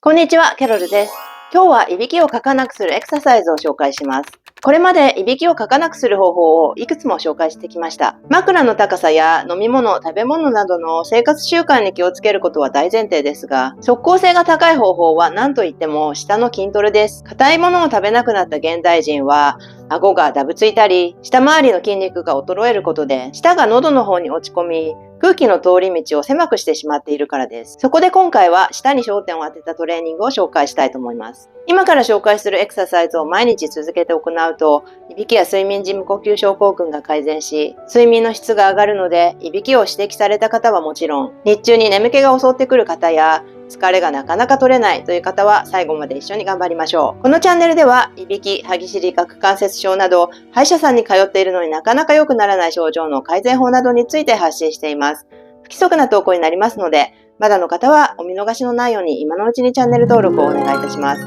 こんにちは、キャロルです。今日はいびきをかかなくするエクササイズを紹介します。これまでいびきをかかなくする方法をいくつも紹介してきました。枕の高さや飲み物、食べ物などの生活習慣に気をつけることは大前提ですが、即効性が高い方法は何といっても舌の筋トレです。硬いものを食べなくなった現代人は、顎がダブついたり、下回りの筋肉が衰えることで、舌が喉の方に落ち込み、空気の通り道を狭くしてしまっているからです。そこで今回は舌に焦点を当てたトレーニングを紹介したいと思います。今から紹介するエクササイズを毎日続けて行うと、いびきや睡眠時無呼吸症候群が改善し、睡眠の質が上がるので、いびきを指摘された方はもちろん、日中に眠気が襲ってくる方や、疲れがなかなか取れないという方は最後まで一緒に頑張りましょう。このチャンネルでは、いびき、歯ぎしり、顎関節症など、歯医者さんに通っているのになかなか良くならない症状の改善法などについて発信しています。不規則な投稿になりますので、まだの方はお見逃しのないように今のうちにチャンネル登録をお願いいたします。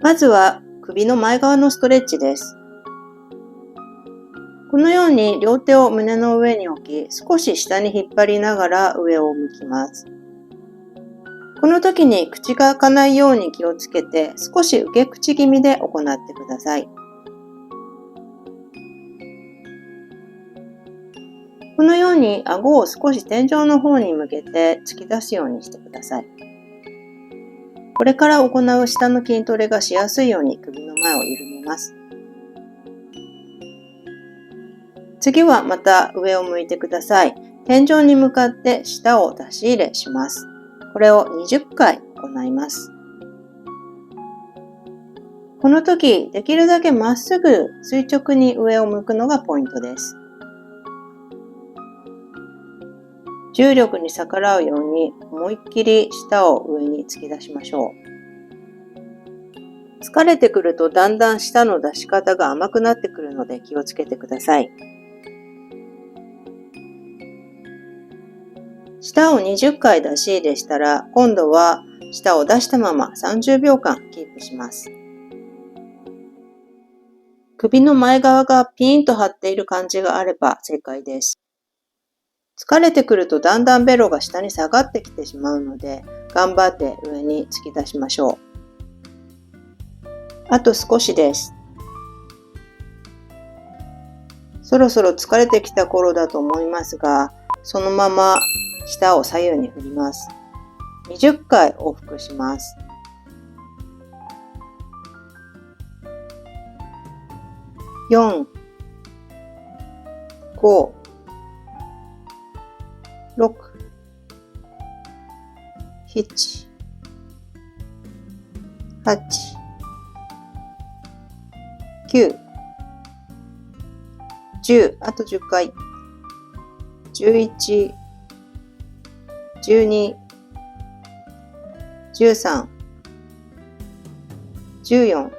まずは首の前側のストレッチです。このように両手を胸の上に置き、少し下に引っ張りながら上を向きます。この時に口が開かないように気をつけて、少し受け口気味で行ってください。このように顎を少し天井の方に向けて突き出すようにしてください。これから行う下の筋トレがしやすいように首の前を緩めます。次はまた上を向いてください。天井に向かって舌を出し入れします。これを20回行います。この時、できるだけまっすぐ垂直に上を向くのがポイントです。重力に逆らうように思いっきり舌を上に突き出しましょう。疲れてくるとだんだん舌の出し方が甘くなってくるので気をつけてください。舌を20回出し入れしたら、今度は舌を出したまま30秒間キープします。首の前側がピーンと張っている感じがあれば正解です。疲れてくるとだんだんベロが下に下がってきてしまうので、頑張って上に突き出しましょう。あと少しです。そろそろ疲れてきた頃だと思いますが、そのまま舌を左右に振ります。20回往復します。4、5、6、7、8、9、10、あと10回。11、12、13、14、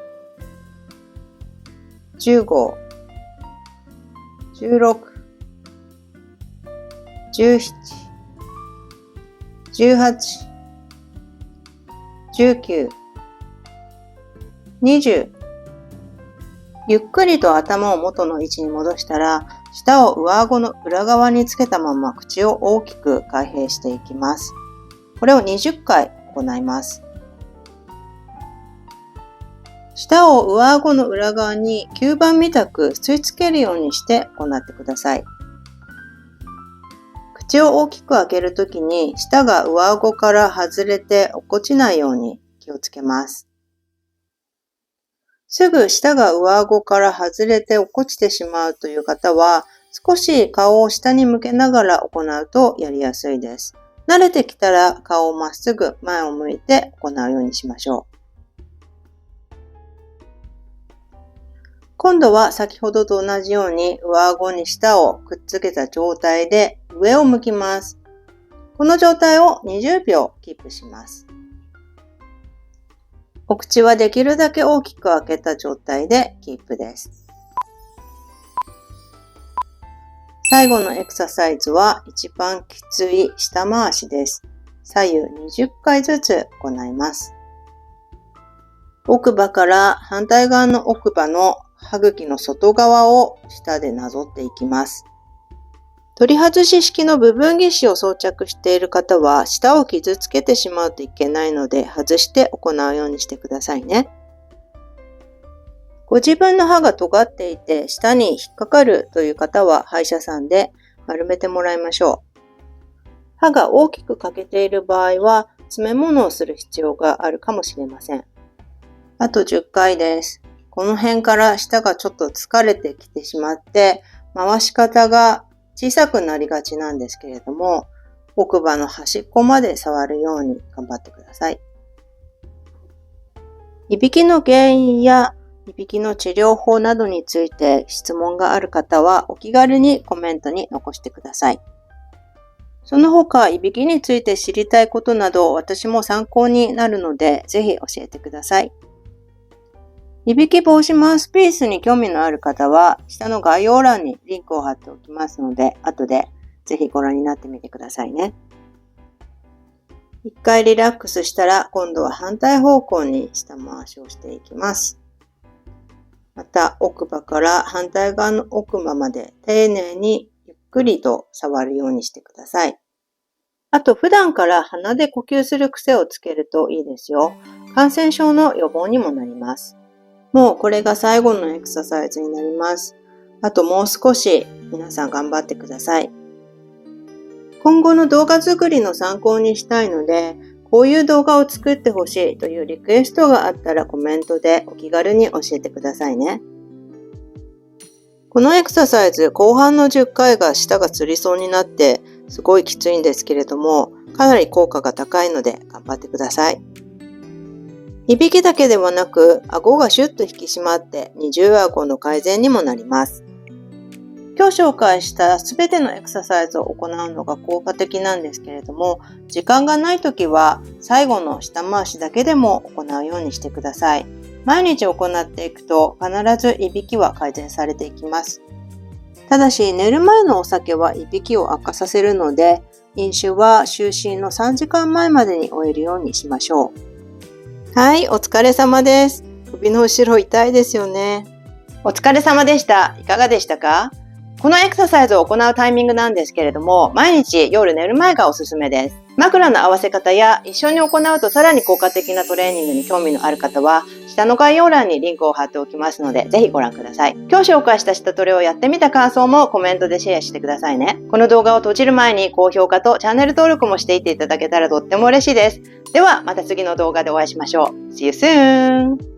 15、16、17、18、19、20。ゆっくりと頭を元の位置に戻したら、舌を上顎の裏側につけたまま口を大きく開閉していきます。これを20回行います。舌を上顎の裏側に吸盤みたく吸い付けるようにして行ってください。口を大きく開けるときに舌が上顎から外れて落っこちないように気をつけます。すぐ舌が上顎から外れて落っこちてしまうという方は、少し顔を下に向けながら行うとやりやすいです。慣れてきたら顔をまっすぐ前を向いて行うようにしましょう。今度は先ほどと同じように上顎に舌をくっつけた状態で上を向きます。この状態を20秒キープします。お口はできるだけ大きく開けた状態でキープです。最後のエクササイズは一番きつい下回しです。左右20回ずつ行います。奥歯から反対側の奥歯の歯茎の外側を舌でなぞっていきます。取り外し式の部分義手を装着している方は、舌を傷つけてしまうといけないので、外して行うようにしてくださいね。ご自分の歯が尖っていて、舌に引っかかるという方は、歯医者さんで丸めてもらいましょう。歯が大きく欠けている場合は、詰め物をする必要があるかもしれません。あと10回です。この辺から舌がちょっと疲れてきてしまって、回し方が小さくなりがちなんですけれども、奥歯の端っこまで触るように頑張ってください。いびきの原因やいびきの治療法などについて質問がある方はお気軽にコメントに残してください。その他、いびきについて知りたいことなど私も参考になるのでぜひ教えてください。いびき防止マウスピースに興味のある方は下の概要欄にリンクを貼っておきますので後でぜひご覧になってみてくださいね。一回リラックスしたら今度は反対方向に下回しをしていきます。また奥歯から反対側の奥歯まで丁寧にゆっくりと触るようにしてください。あと普段から鼻で呼吸する癖をつけるといいですよ。感染症の予防にもなります。もうこれが最後のエクササイズになります。あともう少し皆さん頑張ってください。今後の動画作りの参考にしたいので、こういう動画を作ってほしいというリクエストがあったらコメントでお気軽に教えてくださいね。このエクササイズ、後半の10回が舌がつりそうになってすごいきついんですけれども、かなり効果が高いので頑張ってください。いびきだけではなく、顎がシュッと引き締まって二重顎の改善にもなります。今日紹介したすべてのエクササイズを行うのが効果的なんですけれども、時間がないときは最後の下回しだけでも行うようにしてください。毎日行っていくと必ずいびきは改善されていきます。ただし寝る前のお酒はいびきを悪化させるので、飲酒は就寝の3時間前までに終えるようにしましょう。はい、お疲れ様です。首の後ろ痛いですよね。お疲れ様でした。いかがでしたか？このエクササイズを行うタイミングなんですけれども、毎日夜寝る前がおすすめです。枕の合わせ方や一緒に行うとさらに効果的なトレーニングに興味のある方は、下の概要欄にリンクを貼っておきますので、ぜひご覧ください。今日紹介した舌トレをやってみた感想もコメントでシェアしてくださいね。この動画を閉じる前に高評価とチャンネル登録もしていっていただけたらとっても嬉しいです。ではまた次の動画でお会いしましょう。See you soon!